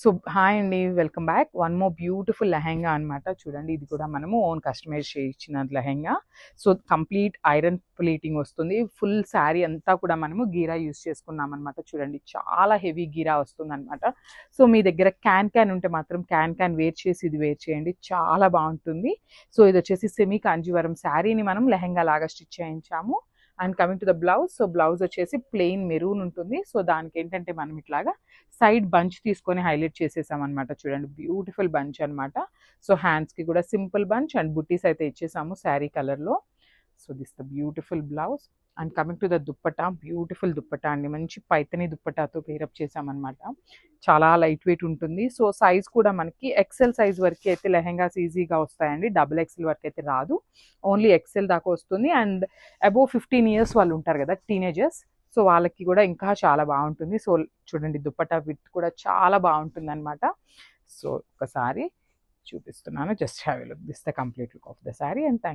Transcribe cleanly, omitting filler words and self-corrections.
So hi అండి, welcome back. One more beautiful lehenga అనమాట. చూడండి, ఇది కూడా మనము ఓన్ కస్టమైజ్ చేయించిన lehenga. So complete iron plating వస్తుంది. ఫుల్ శారీ అంతా కూడా మనము గీరా యూస్ చేసుకున్నాం అనమాట. చూడండి, చాలా హెవీ గీరా వస్తుంది అనమాట. సో మీ దగ్గర క్యాన్ ఉంటే మాత్రం క్యాన్ వేర్ చేసి ఇది వేర్ చేయండి, చాలా బాగుంటుంది. సో ఇది వచ్చేసి సెమీ కాంజీవరం శారీని మనం లెహెంగా లాగా స్టిచ్ చేయించాము. And coming to the blouse, so blouse వచ్చేసి ప్లెయిన్ మెరూన్ ఉంటుంది. సో దానికి ఏంటంటే మనం ఇట్లాగా సైడ్ బంచ్ తీసుకొని హైలైట్ చేసేసాం అనమాట. చూడండి, బ్యూటిఫుల్ బంచ్ అనమాట. సో హ్యాండ్స్కి కూడా సింపుల్ బంచ్ అండ్ బుట్టీస్ అయితే ఇచ్చేసాము శారీ కలర్లో. So this the beautiful blouse. And coming to the dupatta, beautiful dupatta అండి, మంచి పైతని దుప్పటాతో పేరప్ చేసామన్నమాట. చాలా లైట్ వెయిట్ ఉంటుంది. సో సైజ్ కూడా మనకి ఎక్సెల్ సైజ్ వరకు అయితే లెహెంగాస్ ఈజీగా వస్తాయండి. డబుల్ ఎక్సెల్ వరకు అయితే రాదు, ఓన్లీ ఎక్సెల్ దాకా వస్తుంది. అండ్ అబోవ్ 15 ఇయర్స్ వాళ్ళు ఉంటారు కదా, టీనేజర్స్, సో వాళ్ళకి కూడా ఇంకా చాలా బాగుంటుంది. సో చూడండి, దుప్పటా విత్ కూడా చాలా బాగుంటుంది అనమాట. సో ఒకసారి చూపిస్తున్నాను, just have a look. This the complete look of the sari. And thank